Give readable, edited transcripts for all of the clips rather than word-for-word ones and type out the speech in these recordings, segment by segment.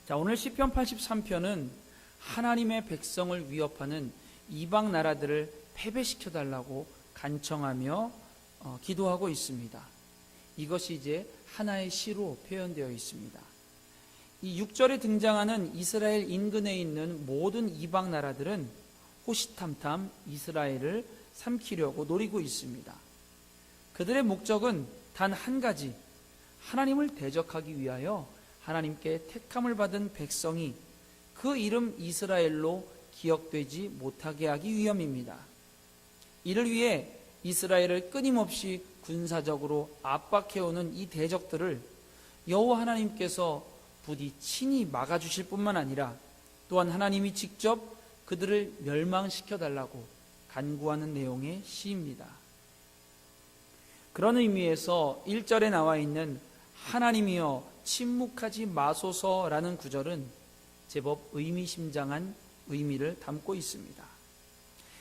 자, 오늘 시편 83편은 하나님의 백성을 위협하는 이방 나라들을 패배시켜 달라고 간청하며 기도하고 있습니다. 이것이 이제 하나의 시로 표현되어 있습니다. 이 6절에 등장하는 이스라엘 인근에 있는 모든 이방 나라들은 호시탐탐 이스라엘을 삼키려고 노리고 있습니다. 그들의 목적은 단 한 가지, 하나님을 대적하기 위하여 하나님께 택함을 받은 백성이 그 이름 이스라엘로 기억되지 못하게 하기 위함입니다. 이를 위해 이스라엘을 끊임없이 군사적으로 압박해오는 이 대적들을 여호와 하나님께서 부디 친히 막아주실 뿐만 아니라 또한 하나님이 직접 그들을 멸망시켜달라고 간구하는 내용의 시입니다. 그런 의미에서 1절에 나와 있는 하나님이여 침묵하지 마소서라는 구절은 제법 의미심장한 의미를 담고 있습니다.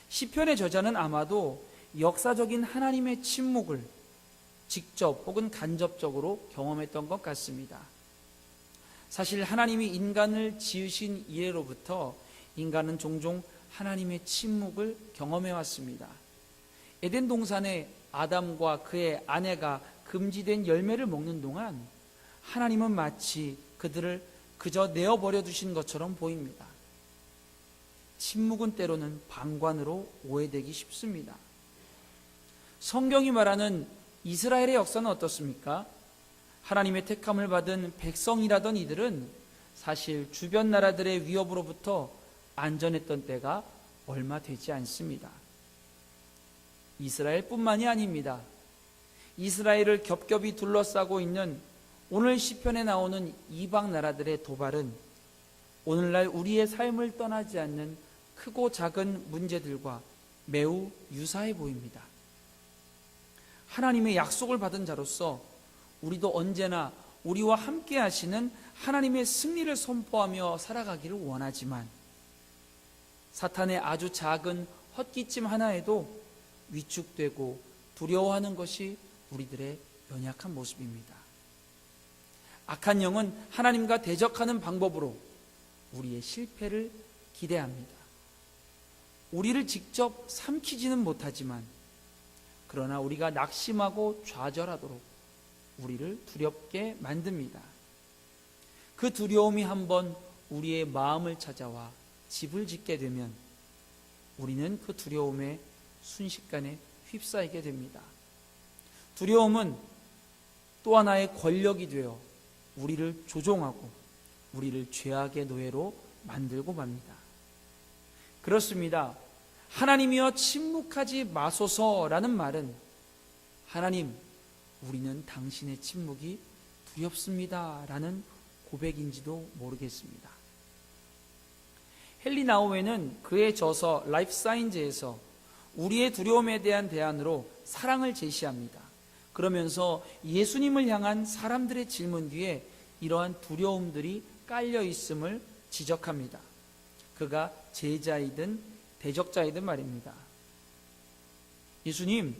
시편의 저자는 아마도 역사적인 하나님의 침묵을 직접 혹은 간접적으로 경험했던 것 같습니다. 사실 하나님이 인간을 지으신 이래로부터 인간은 종종 하나님의 침묵을 경험해 왔습니다. 에덴 동산에 아담과 그의 아내가 금지된 열매를 먹는 동안 하나님은 마치 그들을 그저 내어버려 두신 것처럼 보입니다. 침묵은 때로는 방관으로 오해되기 쉽습니다. 성경이 말하는 이스라엘의 역사는 어떻습니까? 하나님의 택함을 받은 백성이라던 이들은 사실 주변 나라들의 위협으로부터 안전했던 때가 얼마 되지 않습니다. 이스라엘뿐만이 아닙니다. 이스라엘을 겹겹이 둘러싸고 있는 오늘 시편에 나오는 이방 나라들의 도발은 오늘날 우리의 삶을 떠나지 않는 크고 작은 문제들과 매우 유사해 보입니다. 하나님의 약속을 받은 자로서 우리도 언제나 우리와 함께 하시는 하나님의 승리를 선포하며 살아가기를 원하지만 사탄의 아주 작은 헛기침 하나에도 위축되고 두려워하는 것이 우리들의 연약한 모습입니다. 악한 영은 하나님과 대적하는 방법으로 우리의 실패를 기대합니다. 우리를 직접 삼키지는 못하지만 그러나 우리가 낙심하고 좌절하도록 우리를 두렵게 만듭니다. 그 두려움이 한번 우리의 마음을 찾아와 집을 짓게 되면 우리는 그 두려움에 순식간에 휩싸이게 됩니다. 두려움은 또 하나의 권력이 되어 우리를 조종하고 우리를 죄악의 노예로 만들고 맙니다. 그렇습니다. 하나님이여 침묵하지 마소서라는 말은 하나님, 우리는 당신의 침묵이 두렵습니다 라는 고백인지도 모르겠습니다. 헨리 나우에는 그의 저서 라이프 사이언스에서 우리의 두려움에 대한 대안으로 사랑을 제시합니다. 그러면서 예수님을 향한 사람들의 질문 뒤에 이러한 두려움들이 깔려 있음을 지적합니다. 그가 제자이든 대적자이든 말입니다. 예수님,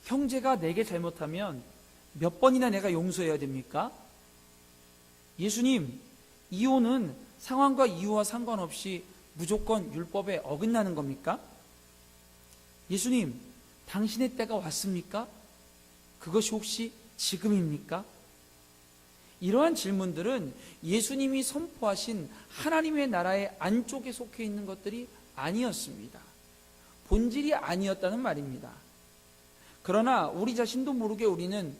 형제가 내게 잘못하면 몇 번이나 내가 용서해야 됩니까? 예수님, 이혼은 상황과 이유와 상관없이 무조건 율법에 어긋나는 겁니까? 예수님, 당신의 때가 왔습니까? 그것이 혹시 지금입니까? 이러한 질문들은 예수님이 선포하신 하나님의 나라의 안쪽에 속해 있는 것들이 아니었습니다. 본질이 아니었다는 말입니다. 그러나 우리 자신도 모르게 우리는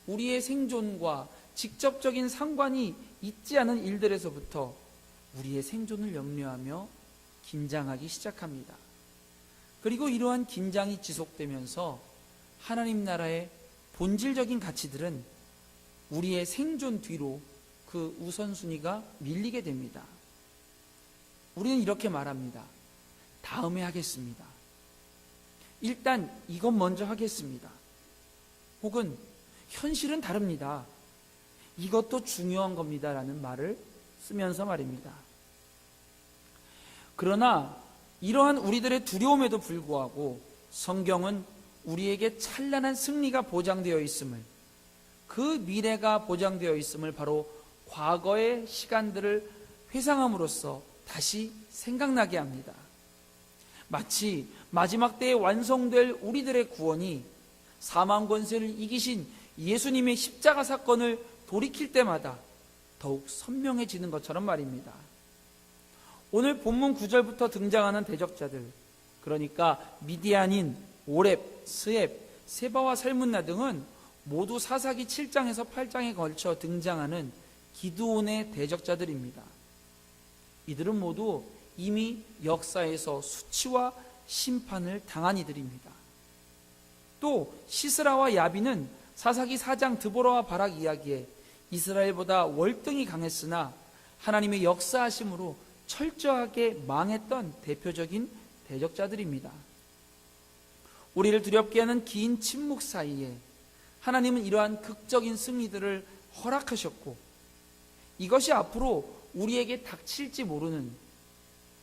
우리의 생존과 직접적인 상관이 있지 않은 일들에서부터 우리의 생존을 염려하며 긴장하기 시작합니다. 그리고 이러한 긴장이 지속되면서 하나님 나라의 본질적인 가치들은 우리의 생존 뒤로 그 우선순위가 밀리게 됩니다. 우리는 이렇게 말합니다. 다음에 하겠습니다. 일단 이것 먼저 하겠습니다. 혹은 현실은 다릅니다. 이것도 중요한 겁니다 라는 말을 쓰면서 말입니다. 그러나 이러한 우리들의 두려움에도 불구하고 성경은 우리에게 찬란한 승리가 보장되어 있음을, 그 미래가 보장되어 있음을 바로 과거의 시간들을 회상함으로써 다시 생각나게 합니다. 마치 마지막 때에 완성될 우리들의 구원이 사망 권세를 이기신 예수님의 십자가 사건을 돌이킬 때마다 더욱 선명해지는 것처럼 말입니다. 오늘 본문 9절부터 등장하는 대적자들, 그러니까 미디안인, 오렙, 스앱, 세바와 살문나 등은 모두 사사기 7장에서 8장에 걸쳐 등장하는 기드온의 대적자들입니다. 이들은 모두 이미 역사에서 수치와 심판을 당한 이들입니다. 또 시스라와 야비는 사사기 4장 드보라와 바락 이야기에 이스라엘보다 월등히 강했으나 하나님의 역사하심으로 철저하게 망했던 대표적인 대적자들입니다. 우리를 두렵게 하는 긴 침묵 사이에 하나님은 이러한 극적인 승리들을 허락하셨고, 이것이 앞으로 우리에게 닥칠지 모르는,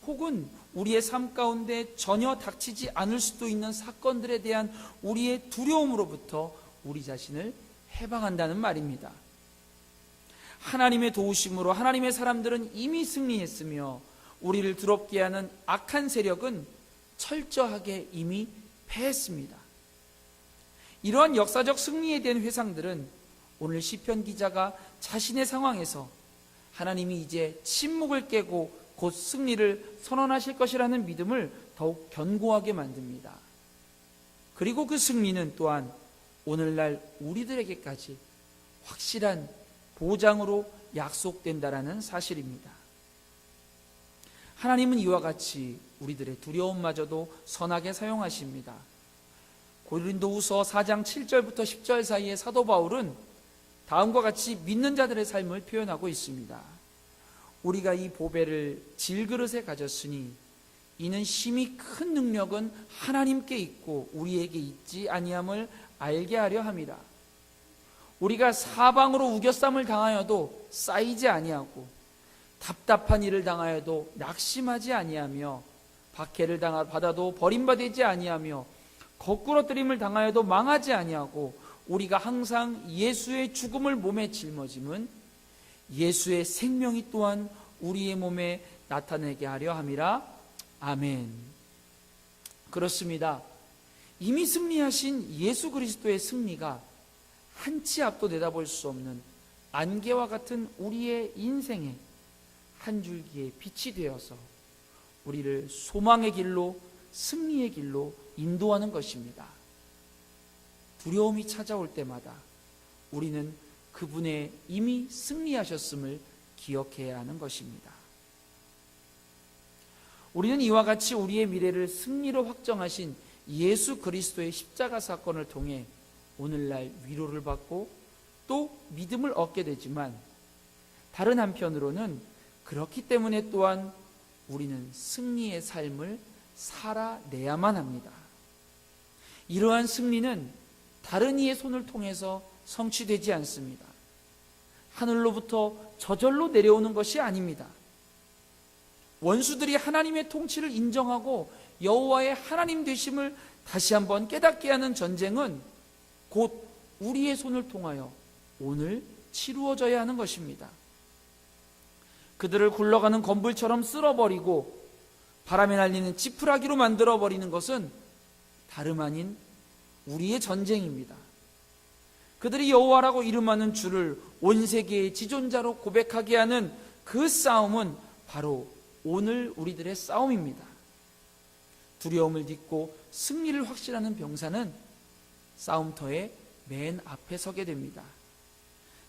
혹은 우리의 삶 가운데 전혀 닥치지 않을 수도 있는 사건들에 대한 우리의 두려움으로부터 우리 자신을 해방한다는 말입니다. 하나님의 도우심으로 하나님의 사람들은 이미 승리했으며 우리를 두렵게 하는 악한 세력은 철저하게 이미 패했습니다. 이러한 역사적 승리에 대한 회상들은 오늘 시편 기자가 자신의 상황에서 하나님이 이제 침묵을 깨고 곧 승리를 선언하실 것이라는 믿음을 더욱 견고하게 만듭니다. 그리고 그 승리는 또한 오늘날 우리들에게까지 확실한 보장으로 약속된다라는 사실입니다. 하나님은 이와 같이 우리들의 두려움마저도 선하게 사용하십니다. 고린도후서 4장 7절부터 10절 사이에 사도 바울은 다음과 같이 믿는 자들의 삶을 표현하고 있습니다. 우리가 이 보배를 질그릇에 가졌으니 이는 심히 큰 능력은 하나님께 있고 우리에게 있지 아니함을 알게 하려 함이라. 우리가 사방으로 우겨쌈을 당하여도 쌓이지 아니하고 답답한 일을 당하여도 낙심하지 아니하며 박해를 받아도 버림받지 아니하며 거꾸러뜨림을 당하여도 망하지 아니하고 우리가 항상 예수의 죽음을 몸에 짊어짐은 예수의 생명이 또한 우리의 몸에 나타내게 하려 함이라. 아멘. 그렇습니다. 이미 승리하신 예수 그리스도의 승리가 한치 앞도 내다볼 수 없는 안개와 같은 우리의 인생에 한 줄기의 빛이 되어서 우리를 소망의 길로, 승리의 길로 인도하는 것입니다. 두려움이 찾아올 때마다 우리는 그분의 이미 승리하셨음을 기억해야 하는 것입니다. 우리는 이와 같이 우리의 미래를 승리로 확정하신 예수 그리스도의 십자가 사건을 통해 오늘날 위로를 받고 또 믿음을 얻게 되지만, 다른 한편으로는 그렇기 때문에 또한 우리는 승리의 삶을 살아내야만 합니다. 이러한 승리는 다른 이의 손을 통해서 성취되지 않습니다. 하늘로부터 저절로 내려오는 것이 아닙니다. 원수들이 하나님의 통치를 인정하고 여호와의 하나님 되심을 다시 한번 깨닫게 하는 전쟁은 곧 우리의 손을 통하여 오늘 치루어져야 하는 것입니다. 그들을 굴러가는 건불처럼 쓸어버리고 바람에 날리는 지푸라기로 만들어버리는 것은 다름 아닌 우리의 전쟁입니다. 그들이 여호와라고 이름하는 주를 온 세계의 지존자로 고백하게 하는 그 싸움은 바로 오늘 우리들의 싸움입니다. 두려움을 딛고 승리를 확신하는 병사는 싸움터의 맨 앞에 서게 됩니다.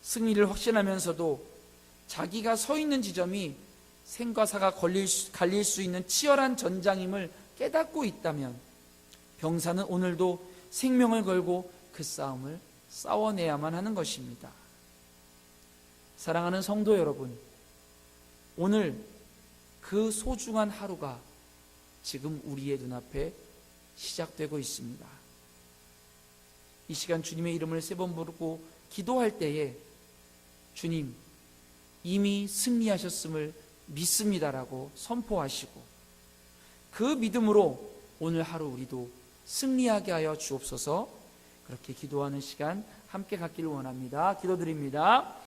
승리를 확신하면서도 자기가 서 있는 지점이 생과 사가 갈릴 수 있는 치열한 전장임을 깨닫고 있다면 병사는 오늘도 생명을 걸고 그 싸움을 싸워내야만 하는 것입니다. 사랑하는 성도 여러분, 오늘 그 소중한 하루가 지금 우리의 눈앞에 시작되고 있습니다. 이 시간 주님의 이름을 3번 부르고 기도할 때에 주님 이미 승리하셨음을 믿습니다라고 선포하시고 그 믿음으로 오늘 하루 우리도 승리하게 하여 주옵소서. 그렇게 기도하는 시간 함께 갖기를 원합니다. 기도드립니다.